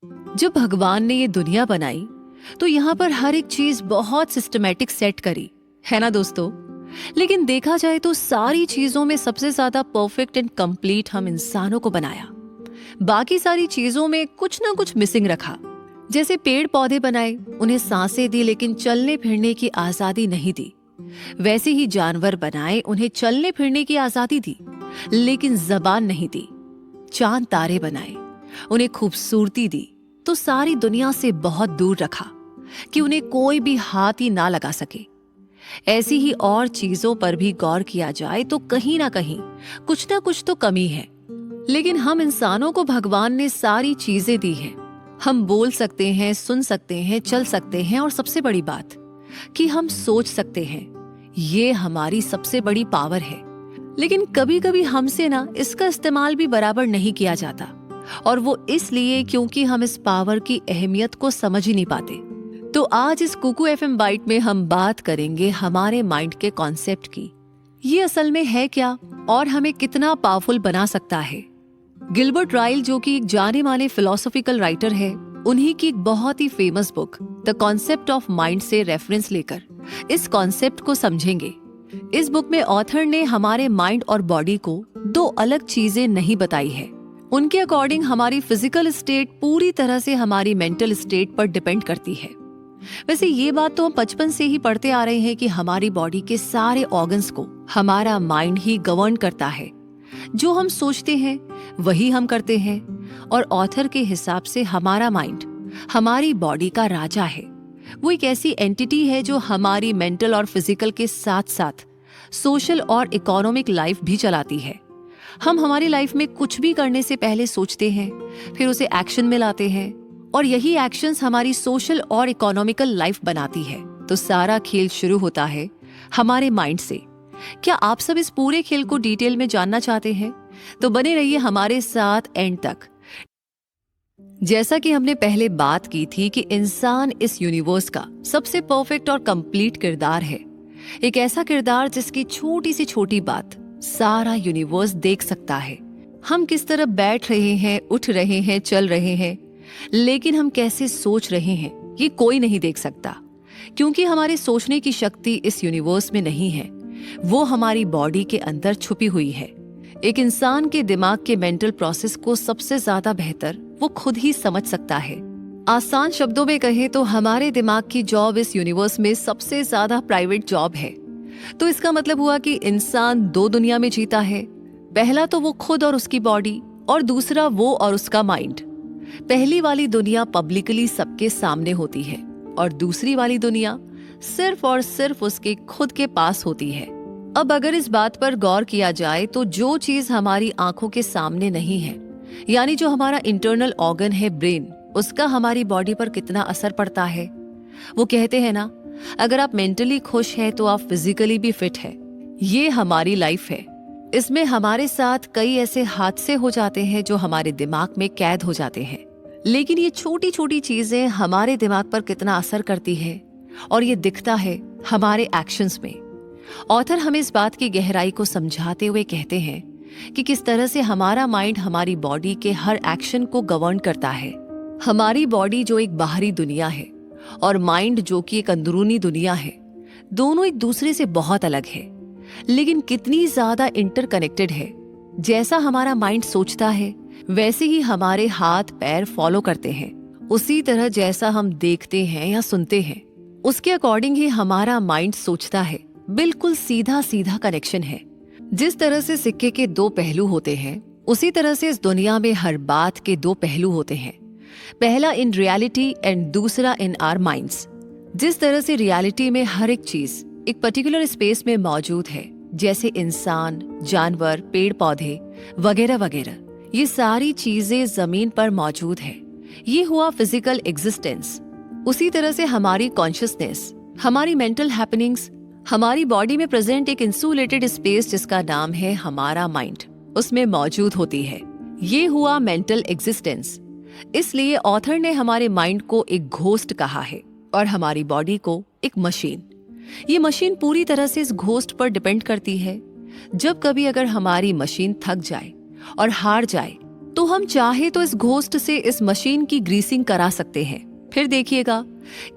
जब भगवान ने ये दुनिया बनाई तो यहाँ पर हर एक चीज बहुत सिस्टमैटिक सेट करी, है ना दोस्तों। लेकिन देखा जाए तो सारी चीजों में सबसे ज्यादा परफेक्ट एंड कंप्लीट हम इंसानों को बनाया। बाकी सारी चीजों में कुछ ना कुछ मिसिंग रखा। जैसे पेड़ पौधे बनाए, उन्हें सांसें दी लेकिन चलने फिरने की आजादी नहीं दी। वैसे ही जानवर बनाए, उन्हें चलने फिरने की आजादी दी लेकिन जबान नहीं दी। चांद तारे बनाए, उन्हें खूबसूरती दी तो सारी दुनिया से बहुत दूर रखा कि उन्हें कोई भी हाथ ही ना लगा सके। ऐसी ही और चीजों पर भी गौर किया जाए तो कहीं ना कुछ ना कुछ तो कमी है। लेकिन हम इंसानों को भगवान ने सारी चीजें दी हैं। हम बोल सकते हैं, सुन सकते हैं, चल सकते हैं और सबसे बड़ी बात कि हम सोच सकते हैं। ये हमारी सबसे बड़ी पावर है। लेकिन कभी कभी हमसे ना इसका इस्तेमाल भी बराबर नहीं किया जाता, और वो इसलिए क्योंकि हम इस पावर की अहमियत को समझ ही नहीं पाते। तो आज इस कुकू एफएम बाइट में हम बात करेंगे हमारे माइंड के कॉन्सेप्ट की। ये असल में है क्या और हमें कितना पावरफुल बना सकता है। गिलबर्ट राइल, जो कि एक जाने माने फिलोसॉफिकल राइटर है, उन्हीं की एक बहुत ही famous book the concept of mind से रेफरेंस लेकर इस कॉन्सेप्ट को समझेंगे। इस बुक में ऑथर ने हमारे माइंड और बॉडी को दो अलग चीजें नहीं बताई है। उनके अकॉर्डिंग हमारी फिजिकल स्टेट पूरी तरह से हमारी मेंटल स्टेट पर डिपेंड करती है। वैसे ये बात तो हम बचपन से ही पढ़ते आ रहे हैं कि हमारी बॉडी के सारे ऑर्गन्स को हमारा माइंड ही गवर्न करता है। जो हम सोचते हैं वही हम करते हैं, और ऑथर के हिसाब से हमारा माइंड हमारी बॉडी का राजा है। वो एक ऐसी एंटिटी है जो हमारी मेंटल और फिजिकल के साथ साथ सोशल और इकोनॉमिक लाइफ भी चलाती है। हम हमारी लाइफ में कुछ भी करने से पहले सोचते हैं, फिर उसे एक्शन में लाते हैं, और यही एक्शंस हमारी सोशल और इकोनॉमिकल लाइफ बनाती है। तो सारा खेल शुरू होता है हमारे माइंड से। क्या आप सब इस पूरे खेल को डिटेल में जानना चाहते हैं? तो बने रहिए हमारे साथ एंड तक। जैसा कि हमने पहले बात की थी कि इंसान इस यूनिवर्स का सबसे परफेक्ट और कंप्लीट किरदार है। एक ऐसा किरदार जिसकी छोटी से छोटी बात सारा यूनिवर्स देख सकता है। हम किस तरह बैठ रहे हैं, उठ रहे हैं, चल रहे हैं, लेकिन हम कैसे सोच रहे हैं ये कोई नहीं देख सकता, क्योंकि हमारे सोचने की शक्ति इस यूनिवर्स में नहीं है। वो हमारी बॉडी के अंदर छुपी हुई है। एक इंसान के दिमाग के मेंटल प्रोसेस को सबसे ज्यादा बेहतर वो खुद ही समझ सकता है। आसान शब्दों में कहें तो हमारे दिमाग की जॉब इस यूनिवर्स में सबसे ज्यादा प्राइवेट जॉब है। तो इसका मतलब हुआ कि इंसान दो दुनिया में जीता है। पहला तो वो खुद और उसकी बॉडी, और दूसरा वो और उसका माइंड। पहली वाली दुनिया पब्लिकली सबके सामने होती है, और दूसरी वाली दुनिया सिर्फ और सिर्फ उसके खुद के पास होती है। अब अगर इस बात पर गौर किया जाए तो जो चीज हमारी आंखों के सामने नहीं है, यानी जो हमारा इंटरनल ऑर्गन है ब्रेन, उसका हमारी बॉडी पर कितना असर पड़ता है। वो कहते हैं ना, अगर आप मेंटली खुश हैं तो आप फिजिकली भी फिट है। ये हमारी लाइफ है। इसमें हमारे साथ कई ऐसे हादसे हो जाते हैं जो हमारे दिमाग में कैद हो जाते हैं। लेकिन ये छोटी छोटी चीजें हमारे दिमाग पर कितना असर करती है, और ये दिखता है हमारे एक्शंस में। ऑथर हमें इस बात की गहराई को समझाते हुए कहते हैं कि किस तरह से हमारा माइंड हमारी बॉडी के हर एक्शन को गवर्न करता है। हमारी बॉडी जो एक बाहरी दुनिया है और माइंड जो कि एक अंदरूनी दुनिया है, दोनों एक दूसरे से बहुत अलग है, लेकिन कितनी ज्यादा इंटरकनेक्टेड है। जैसा हमारा माइंड सोचता है वैसे ही हमारे हाथ पैर फॉलो करते हैं। उसी तरह जैसा हम देखते हैं या सुनते हैं, उसके अकॉर्डिंग ही हमारा माइंड सोचता है। बिल्कुल सीधा सीधा कनेक्शन है। जिस तरह से सिक्के के दो पहलू होते हैं, उसी तरह से इस दुनिया में हर बात के दो पहलू होते हैं। पहला इन रियलिटी एंड दूसरा इन आवर माइंड्स। जिस तरह से रियलिटी में हर एक चीज एक पर्टिकुलर स्पेस में मौजूद है, जैसे इंसान, जानवर, पेड़ पौधे वगैरह वगैरह, ये सारी चीजें जमीन पर मौजूद है। ये हुआ फिजिकल एग्जिस्टेंस। उसी तरह से हमारी कॉन्शियसनेस, हमारी मेंटल हैपनिंग्स, हमारी बॉडी में प्रेजेंट एक इंसुलेटेड स्पेस जिसका नाम है हमारा माइंड, उसमें मौजूद होती है। ये हुआ मेंटल एग्जिस्टेंस। इसलिए ऑथर ने हमारे माइंड को एक घोस्ट कहा है और हमारी बॉडी को एक मशीन। ये मशीन पूरी तरह से इस घोस्ट पर डिपेंड करती है। जब कभी अगर हमारी मशीन थक जाए और हार जाए तो हम चाहे तो इस घोस्ट से इस मशीन की ग्रीसिंग करा सकते हैं। फिर देखिएगा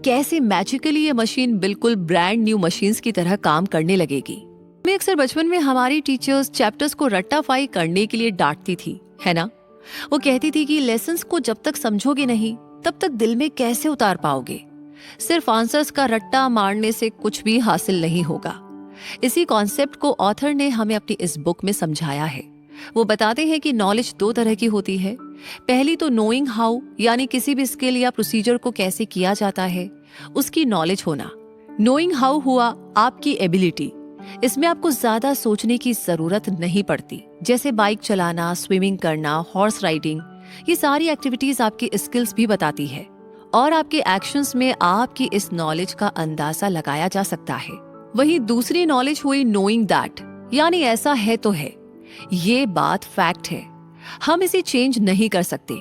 कैसे मैजिकली ये मशीन बिल्कुल ब्रांड न्यू मशीन्स की तरह काम करने लगेगी। मैं अक्सर बचपन में हमारी टीचर्स चैप्टर्स को रट्टाफाई करने के लिए डांटती थी, है ना। वो कहती थी कि लेसन्स को जब तक समझोगे नहीं तब तक दिल में कैसे उतार पाओगे। सिर्फ आंसर्स का रट्टा मारने से कुछ भी हासिल नहीं होगा। इसी कॉन्सेप्ट को ऑथर ने हमें अपनी इस बुक में समझाया है। वो बताते हैं कि नॉलेज दो तरह की होती है। पहली तो नोइंग हाउ, यानी किसी भी स्किल या प्रोसीजर को कैसे किया जाता है उसकी नॉलेज होना। नोइंग हाउ हुआ आपकी एबिलिटी। इसमें आपको ज्यादा सोचने की जरूरत नहीं पड़ती। जैसे बाइक चलाना, स्विमिंग करना, हॉर्स राइडिंग, ये सारी एक्टिविटीज आपकी स्किल्स भी बताती है और आपके एक्शंस में आपकी इस नॉलेज का अंदाजा लगाया जा सकता है। वहीं दूसरी नॉलेज हुई नोइंग दैट, यानी ऐसा है तो है, ये बात फैक्ट है, हम इसे चेंज नहीं कर सकते।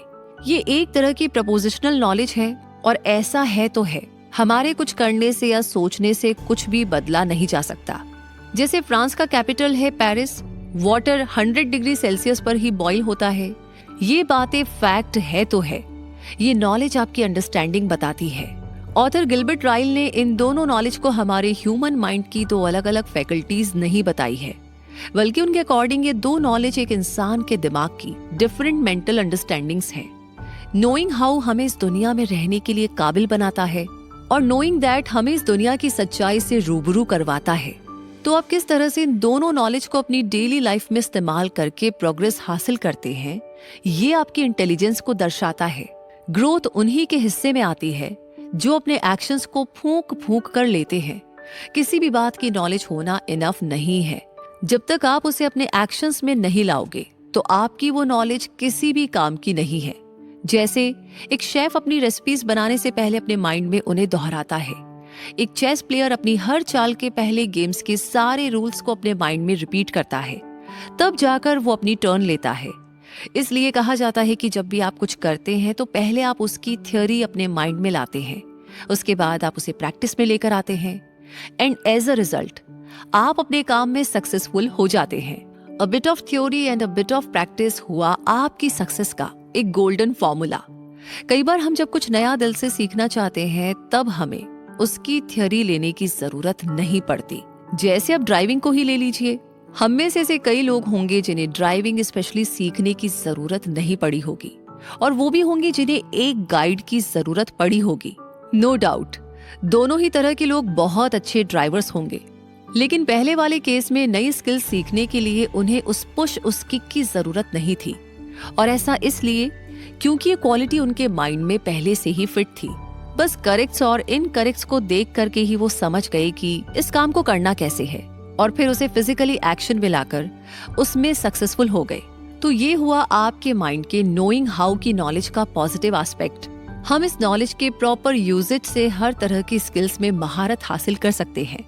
ये एक तरह की प्रपोजिशनल नॉलेज है और ऐसा है तो है, हमारे कुछ करने से या सोचने से कुछ भी बदला नहीं जा सकता। जैसे फ्रांस का कैपिटल है पेरिस, वाटर 100 डिग्री सेल्सियस पर ही बॉईल होता है। ये बातें फैक्ट है तो है, ये नॉलेज आपकी अंडरस्टैंडिंग बताती है। ऑथर गिलबर्ट राइल ने इन दोनों नॉलेज को हमारे ह्यूमन माइंड की दो अलग अलग फैकल्टीज नहीं बताई है, बल्कि उनके अकॉर्डिंग ये दो नॉलेज एक इंसान के दिमाग की डिफरेंट मेंटल अंडरस्टैंडिंग्स है। नोइंग हाउ हमें इस दुनिया में रहने के लिए काबिल बनाता है और नोइंग दैट हमें इस दुनिया की सच्चाई से रूबरू करवाता है। तो आप किस तरह से इन दोनों नॉलेज को अपनी डेली लाइफ में इस्तेमाल करके प्रोग्रेस हासिल करते हैं, ये आपकी इंटेलिजेंस को दर्शाता है। ग्रोथ उन्हीं के हिस्से में आती है जो अपने एक्शंस को फूंक फूंक कर लेते हैं। किसी भी बात की नॉलेज होना इनफ नहीं है। जब तक आप उसे अपने एक्शंस में नहीं लाओगे तो आपकी वो नॉलेज किसी भी काम की नहीं है। जैसे एक शेफ अपनी रेसिपीज बनाने से पहले अपने माइंड में उन्हें दोहराता है, एक चेस प्लेयर अपनी हर चाल के पहले गेम्स के सारे रूल्स को अपने माइंड में रिपीट करता है, तब जाकर वो अपनी टर्न लेता है। इसलिए कहा जाता है कि जब भी आप कुछ करते हैं तो पहले आप उसकी थ्योरी अपने माइंड में लाते हैं, उसके बाद आप उसे प्रैक्टिस में लेकर आते हैं एंड एज अ रिजल्ट आप अपने काम में सक्सेसफुल हो जाते हैं। A bit of theory and a bit of practice हुआ आपकी सक्सेस का एक गोल्डन फॉर्मूला। कई बार हम जब कुछ नया दिल से सीखना चाहते हैं तब हमें उसकी थ्योरी लेने की जरूरत नहीं पड़ती। जैसे अब ड्राइविंग को ही ले लीजिए, हम में से ऐसे कई लोग होंगे जिन्हें ड्राइविंग स्पेशली सीखने की जरूरत नहीं पड़ी होगी और वो भी होंगे जिन्हें एक गाइड की जरूरत पड़ी होगी। नो डाउट दोनों ही तरह के लोग बहुत अच्छे ड्राइवर्स होंगे, लेकिन पहले वाले केस में नई स्किल सीखने के लिए उन्हें उस किक की जरूरत नहीं थी। और ऐसा इसलिए क्योंकि ये क्वालिटी उनके माइंड में पहले से ही फिट थी। बस करेक्ट्स और इनकरेक्ट्स को देख करके ही वो समझ गए कि इस काम को करना कैसे है और फिर उसे फिजिकली एक्शन में लाकर उसमें सक्सेसफुल हो गए। तो ये हुआ आपके माइंड के नोइंग हाउ की नॉलेज का पॉजिटिव एस्पेक्ट। हम इस नॉलेज के प्रॉपर यूजेज से हर तरह की स्किल्स में महारत हासिल कर सकते हैं।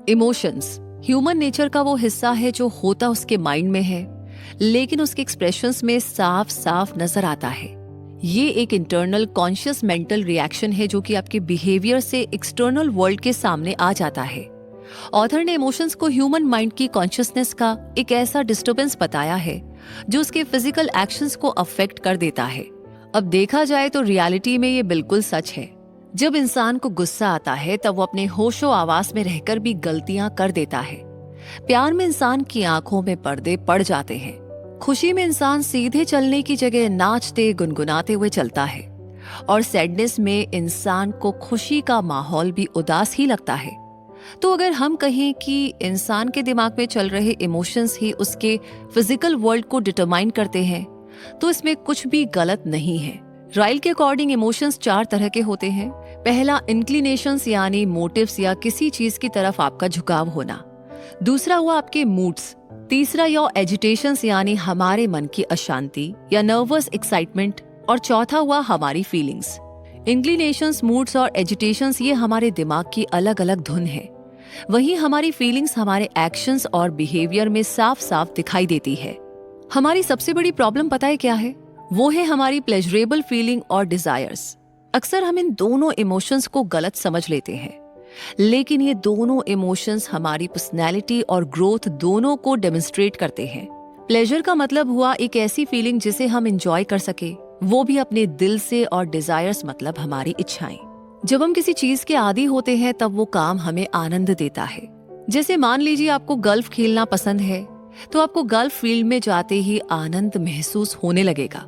इमोशंस ह्यूमन नेचर का वो हिस्सा है जो होता उसके माइंड में है, लेकिन उसके एक्सप्रेशंस में साफ साफ नजर आता है। ये एक इंटरनल कॉन्शियस मेंटल रिएक्शन है जो कि आपके बिहेवियर से एक्सटर्नल वर्ल्ड के सामने आ जाता है। ऑथर ने इमोशंस को ह्यूमन माइंड की कॉन्शियसनेस का एक ऐसा डिस्टर्बेंस बताया है जो उसके फिजिकल एक्शंस को अफेक्ट कर देता है। अब देखा जाए तो रियलिटी में ये बिल्कुल सच है। जब इंसान को गुस्सा आता है तब वो अपने होशो आवास में रहकर भी गलतियां कर देता है। प्यार में इंसान की आंखों में पर्दे पड़ जाते हैं। खुशी में इंसान सीधे चलने की जगह नाचते गुनगुनाते हुए चलता है और सैडनेस में इंसान को खुशी का माहौल भी उदास ही लगता है। तो अगर हम कहें कि इंसान के दिमाग में चल रहे इमोशंस ही उसके फिजिकल वर्ल्ड को डिटरमाइन करते हैं तो इसमें कुछ भी गलत नहीं है। राइल के अकॉर्डिंग इमोशंस 4 तरह के होते हैं। पहला इंक्लिनेशंस यानी मोटिव्स या किसी चीज की तरफ आपका झुकाव होना। दूसरा हुआ आपके मूड्स। तीसरा या एजिटेशंस यानी हमारे मन की अशांति या नर्वस एक्साइटमेंट। और चौथा हुआ हमारी फीलिंग्स। इंक्लिनेशंस, मूड्स और एजिटेशंस ये हमारे दिमाग की अलग अलग धुन है। वहीं हमारी फीलिंग्स हमारे एक्शंस और बिहेवियर में साफ साफ दिखाई देती है। हमारी सबसे बड़ी प्रॉब्लम पता है क्या है? वो है हमारी प्लेजरेबल फीलिंग और डिजायर्स। अक्सर हम इन दोनों इमोशंस को गलत समझ लेते हैं, लेकिन ये दोनों इमोशंस हमारी पर्सनैलिटी और ग्रोथ दोनों को डेमोन्स्ट्रेट करते हैं। प्लेजर का मतलब हुआ एक ऐसी फीलिंग जिसे हम इंजॉय कर सके, वो भी अपने दिल से, और डिजायर्स मतलब हमारी इच्छाएं। जब हम किसी चीज के आदी होते हैं तब वो काम हमें आनंद देता है। जैसे मान लीजिए आपको गोल्फ खेलना पसंद है, तो आपको गोल्फ फील्ड में जाते ही आनंद महसूस होने लगेगा।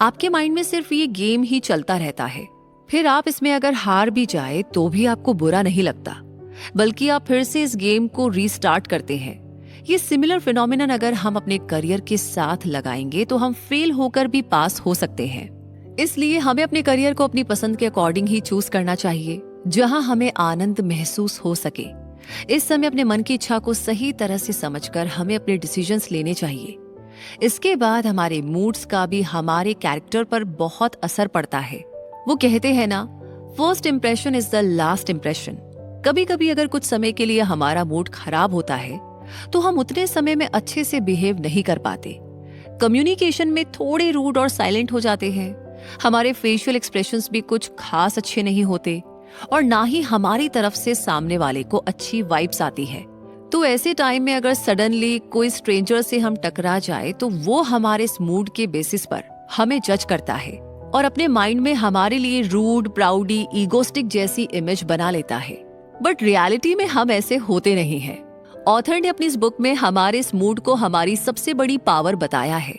आपके माइंड में सिर्फ ये गेम ही चलता रहता है। फिर आप इसमें अगर हार भी जाए तो भी आपको बुरा नहीं लगता, बल्कि आप फिर से इस गेम को रीस्टार्ट करते हैं। ये सिमिलर फिनोमिनन अगर हम अपने करियर के साथ लगाएंगे तो हम फेल होकर भी पास हो सकते हैं। इसलिए हमें अपने करियर को अपनी पसंद के अकॉर्डिंग ही चूज करना चाहिए, जहां हमें आनंद महसूस हो सके। इस समय अपने मन की इच्छा को सही तरह से समझकर हमें अपने डिसीजंस लेने चाहिए। इसके बाद हमारे मूड्स का भी हमारे कैरेक्टर पर बहुत असर पड़ता है। वो कहते हैं ना, first impression is the last impression. कभी कभी अगर कुछ समय के लिए हमारा मूड खराब होता है तो हम उतने समय में अच्छे से बिहेव नहीं कर पाते, कम्युनिकेशन में थोड़े रूड और साइलेंट हो जाते हैं, हमारे फेशियल एक्सप्रेशंस भी कुछ खास अच्छे नहीं होते, और ना ही हमारी तरफ से सामने वाले को अच्छी वाइब्स आती है। तो ऐसे टाइम में अगर सडनली कोई स्ट्रेंजर से हम टकरा जाए तो वो हमारे इस मूड के बेसिस पर हमें जज करता है और अपने माइंड में हमारे लिए रूड, प्राउडी, ईगोस्टिक जैसी इमेज बना लेता है। बट रियलिटी में हम ऐसे होते नहीं हैं। ऑथर ने अपनी इस बुक में हमारे इस मूड को हमारी सबसे बड़ी पावर बताया है।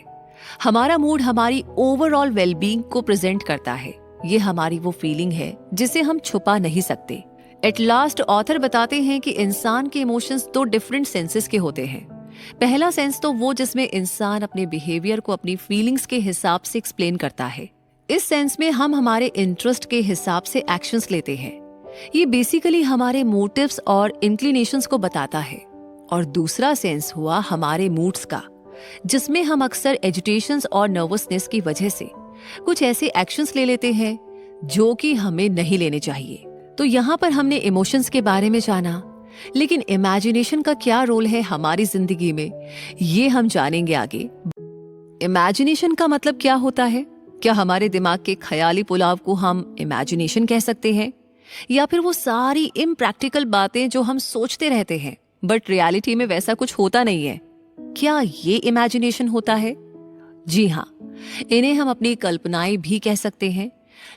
हमारा मूड हमारी ओवरऑल वेलबींग को प्रेजेंट करता है। ये हमारी वो फीलिंग है जिसे हम छुपा नहीं सकते। एट लास्ट ऑथर बताते हैं कि इंसान के इमोशंस दो डिफरेंट सेंसेस के होते हैं। पहला सेंस तो वो जिसमें इंसान अपने बिहेवियर को अपनी फीलिंग्स के हिसाब से एक्सप्लेन करता है। इस सेंस में हम हमारे इंटरेस्ट के हिसाब से एक्शंस लेते हैं। ये बेसिकली हमारे मोटिव्स और इंक्लिनेशंस को बताता है। और दूसरा सेंस हुआ हमारे मूड्स का, जिसमें हम अक्सर एजिटेशंस और नर्वसनेस की वजह से कुछ ऐसे एक्शंस ले लेते हैं जो कि हमें नहीं लेने चाहिए। तो यहाँ पर हमने इमोशंस के बारे में जाना, लेकिन इमेजिनेशन का क्या रोल है हमारी जिंदगी में, ये हम जानेंगे आगे। इमेजिनेशन का मतलब क्या होता है? क्या हमारे दिमाग के ख्याली पुलाव को हम इमेजिनेशन कह सकते हैं, या फिर वो सारी इम्प्रैक्टिकल बातें जो हम सोचते रहते हैं बट रियलिटी में वैसा कुछ होता नहीं है? क्या ये इमेजिनेशन होता है? जी हाँ, इन्हें हम अपनी कल्पनाएं भी कह सकते हैं।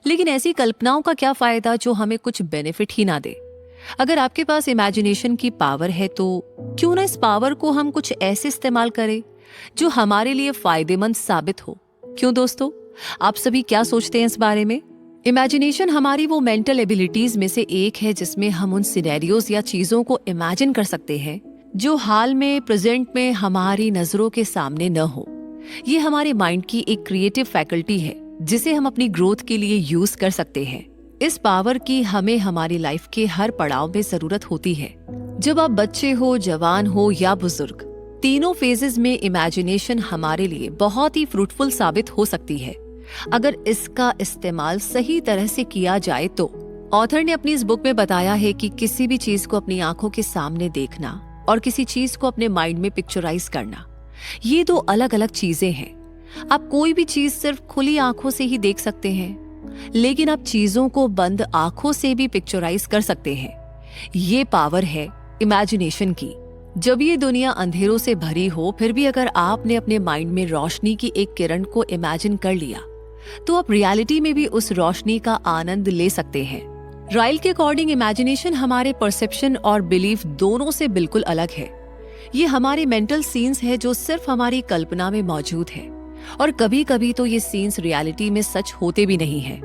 लेकिन ऐसी कल्पनाओं का क्या फायदा जो हमें कुछ बेनिफिट ही ना दे? अगर आपके पास इमेजिनेशन की पावर है तो क्यों ना इस पावर को हम कुछ ऐसे इस्तेमाल करें जो हमारे लिए फायदेमंद साबित हो। क्यों दोस्तों, आप सभी क्या सोचते हैं इस बारे में? इमेजिनेशन हमारी वो मेंटल एबिलिटीज में से एक है जिसमें हम उन सिनेरियोज या चीजों को इमेजिन कर सकते हैं जो हाल में, प्रेजेंट में हमारी नजरों के सामने न हो। ये हमारे माइंड की एक क्रिएटिव फैकल्टी है जिसे हम अपनी ग्रोथ के लिए यूज कर सकते हैं। इस पावर की हमें हमारी लाइफ के हर पड़ाव में जरूरत होती है। जब आप बच्चे हो, जवान हो या बुजुर्ग, तीनों फेजेस में इमेजिनेशन हमारे लिए बहुत ही फ्रूटफुल साबित हो सकती है अगर इसका इस्तेमाल सही तरह से किया जाए तो। ऑथर ने अपनी इस बुक में बताया है कि किसी भी चीज को अपनी आंखों के सामने देखना और किसी चीज को अपने माइंड में पिक्चराइज करना, ये दो अलग अलग चीजें हैं। आप कोई भी चीज सिर्फ खुली आंखों से ही देख सकते हैं, लेकिन आप चीजों को बंद आंखों से भी पिक्चराइज कर सकते हैं। ये पावर है इमेजिनेशन की। जब ये दुनिया अंधेरों से भरी हो, फिर भी अगर आपने अपने माइंड में रोशनी की एक किरण को इमेजिन कर लिया तो आप रियलिटी में भी उस रोशनी का आनंद ले सकते हैं। राइल के अकॉर्डिंग इमेजिनेशन हमारे परसेप्शन और बिलीफ दोनों से बिल्कुल अलग है। ये हमारे मेंटल सीन्स है जो सिर्फ हमारी कल्पना में मौजूद है, और कभी कभी तो ये सीन्स रियलिटी में सच होते भी नहीं है।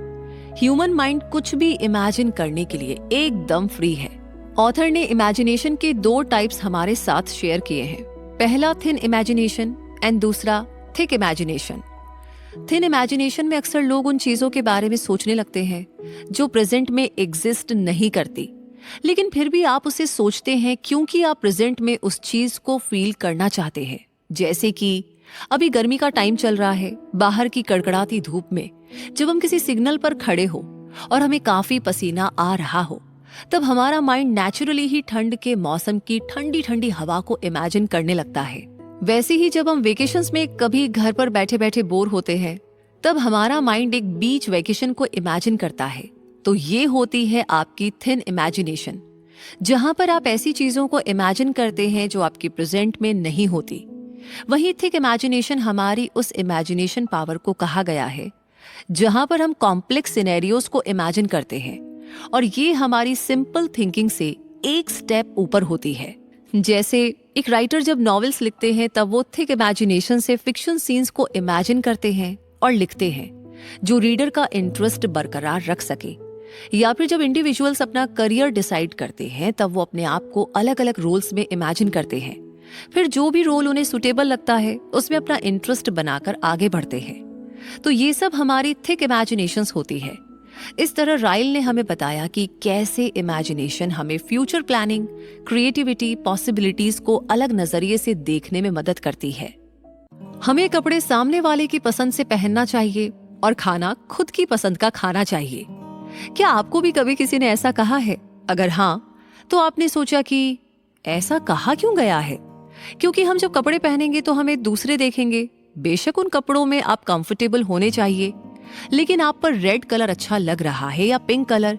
ह्यूमन माइंड कुछ भी इमेजिन करने के लिए एकदम फ्री है। ऑथर ने इमेजिनेशन के दो टाइप्स हमारे साथ शेयर किए हैं। पहला थिन इमेजिनेशन एंड दूसरा थिक इमेजिनेशन। थिन इमेजिनेशन में अक्सर लोग उन चीजों के बारे में सोचने लगते हैं जो प्रेजेंट में एग्जिस्ट नहीं करती, लेकिन फिर भी आप उसे सोचते हैं क्योंकि आप प्रेजेंट में उस चीज को फील करना चाहते हैं। जैसे कि अभी गर्मी का टाइम चल रहा है, बाहर की कड़कड़ाती धूप में जब हम किसी सिग्नल पर खड़े हो और हमें काफी पसीना आ रहा हो, तब हमारा माइंड नेचुरली ही ठंड के मौसम की ठंडी ठंडी हवा को इमेजिन करने लगता है। वैसे ही जब हम वेकेशंस में कभी घर पर बैठे बैठे बोर होते हैं, तब हमारा माइंड एक बीच वेकेशन को इमेजिन करता है। तो ये होती है आपकी थिन इमेजिनेशन, जहां पर आप ऐसी चीजों को इमेजिन करते हैं जो आपकी प्रेजेंट में नहीं होती। वहीं थिक इमेजिनेशन हमारी उस इमेजिनेशन पावर को कहा गया है जहां पर हम कॉम्प्लेक्स सिनेरियोज को इमेजिन करते हैं, और ये हमारी सिंपल थिंकिंग से एक स्टेप ऊपर होती है। जैसे एक राइटर जब नॉवेल्स लिखते हैं तब वो थिक इमेजिनेशन से फिक्शन सीन्स को इमेजिन करते हैं और लिखते हैं जो रीडर का इंटरेस्ट बरकरार रख सके। या फिर जब इंडिविजुअल्स अपना करियर डिसाइड करते हैं तब वो अपने आप को अलग अलग रोल्स में इमेजिन करते हैं, फिर जो भी रोल उन्हें सुटेबल लगता है उसमें अपना इंटरेस्ट बनाकर आगे बढ़ते हैं। तो ये सब हमारी थिक इमेजिनेशंस होती है। इस तरह राइल ने हमें बताया कि कैसे इमेजिनेशन हमें फ्यूचर प्लानिंग, क्रिएटिविटी, पॉसिबिलिटीज को अलग नजरिए से देखने में मदद करती है। हमें कपड़े सामने वाले की पसंद से पहनना चाहिए और खाना खुद की पसंद का खाना चाहिए। क्या आपको भी कभी किसी ने ऐसा कहा है? अगर हाँ, तो आपने सोचा कि ऐसा कहा क्यों गया है? क्योंकि हम जब कपड़े पहनेंगे तो हमें दूसरे देखेंगे। बेशक उन कपड़ों में आप कंफर्टेबल होने चाहिए, लेकिन आप पर रेड कलर अच्छा लग रहा है या पिंक कलर,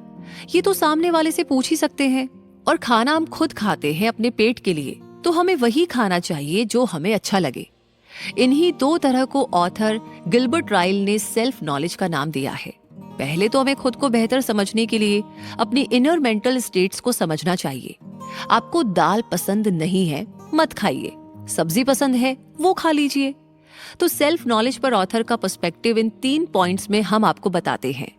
ये तो सामने वाले से पूछ ही सकते हैं। और खाना हम खुद खाते हैं अपने पेट के लिए, तो हमें वही खाना चाहिए जो हमें अच्छा लगे। इन्हीं दो तरह को ऑथर गिलबर्ट राइल ने सेल्फ नॉलेज का नाम दिया है। पहले तो हमें खुद को बेहतर समझने के लिए अपनी इनर मेंटल स्टेट्स को समझना चाहिए। आपको दाल पसंद नहीं है, मत खाइए। सब्जी पसंद है, वो खा लीजिए। तो सेल्फ नॉलेज पर ऑथर का पर्सपेक्टिव इन 3 पॉइंट्स में हम आपको बताते हैं।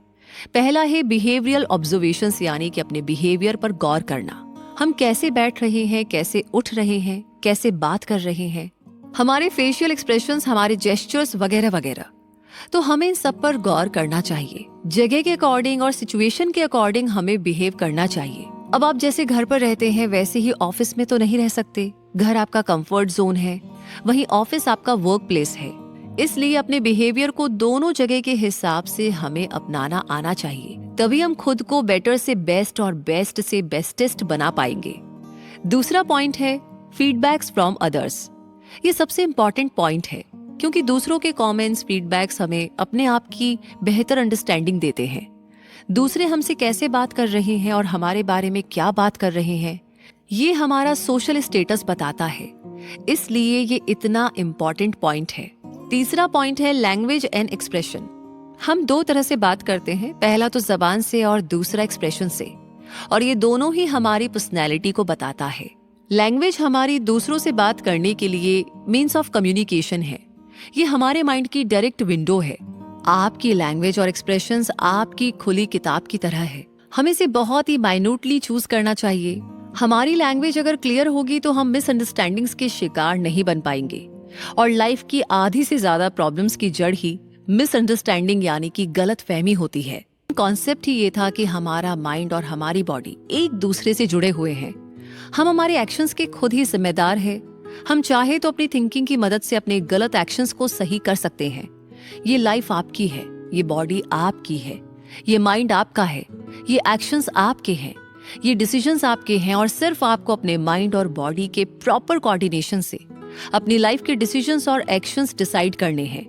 पहला है बिहेवियरल ऑब्जर्वेशंस, यानी कि अपने बिहेवियर पर गौर करना। हम कैसे बैठ रहे हैं, कैसे उठ रहे हैं, कैसे बात कर रहे हैं, हमारे फेशियल एक्सप्रेशंस, हमारे जेस्चर्स वगैरह वगैरह। तो हमें इन सब पर गौर करना चाहिए। जगह के अकॉर्डिंग और सिचुएशन के अकॉर्डिंग हमें बिहेव करना चाहिए। अब आप जैसे घर पर रहते हैं वैसे ही ऑफिस में तो नहीं रह सकते। घर आपका कंफर्ट जोन है, वहीं ऑफिस आपका वर्क प्लेस है। इसलिए अपने बिहेवियर को दोनों जगह के हिसाब से हमें अपनाना आना चाहिए, तभी हम खुद को बेटर से बेस्ट और बेस्ट से बेस्टेस्ट बना पाएंगे। दूसरा पॉइंट है फीडबैक्स फ्रॉम अदर्स। ये सबसे इंपॉर्टेंट पॉइंट है, क्योंकि दूसरों के कमेंट्स, फीडबैक्स हमें अपने आप की बेहतर अंडरस्टैंडिंग देते हैं। दूसरे हमसे कैसे बात कर रहे हैं और हमारे बारे में क्या बात कर रहे हैं, ये हमारा सोशल स्टेटस बताता है। इसलिए ये इतना इम्पॉर्टेंट पॉइंट है। तीसरा पॉइंट है लैंग्वेज एंड एक्सप्रेशन। हम 2 तरह से बात करते हैं, पहला तो जबान से और दूसरा एक्सप्रेशन से, और ये दोनों ही हमारी पर्सनैलिटी को बताता है। लैंग्वेज हमारी दूसरों से बात करने के लिए मीन्स ऑफ कम्युनिकेशन है। ये हमारे माइंड की डायरेक्ट विंडो है। आपकी लैंग्वेज और एक्सप्रेशंस आपकी खुली किताब की तरह है। हमें इसे बहुत ही माइन्यूटली चूज करना चाहिए। हमारी लैंग्वेज अगर क्लियर होगी तो हम मिसअंडरस्टैंडिंग्स के शिकार नहीं बन पाएंगे, और लाइफ की आधी से ज्यादा प्रॉब्लम्स की जड़ ही मिसअंडरस्टैंडिंग यानी कि गलत फहमी होती है। कॉन्सेप्ट ही ये था कि हमारा माइंड और हमारी बॉडी एक दूसरे से जुड़े हुए हैं। हम हमारे एक्शंस के खुद ही जिम्मेदार हैं। हम चाहे तो अपनी थिंकिंग की मदद से अपने गलत एक्शंस को सही कर सकते हैं। ये लाइफ आपकी है, ये बॉडी आपकी है, ये माइंड आपका है, ये एक्शंस आपके हैं, ये डिसीजंस आपके हैं, और सिर्फ आपको अपने माइंड और बॉडी के प्रॉपर कोऑर्डिनेशन से अपनी लाइफ के डिसीजंस और एक्शंस डिसाइड करने हैं।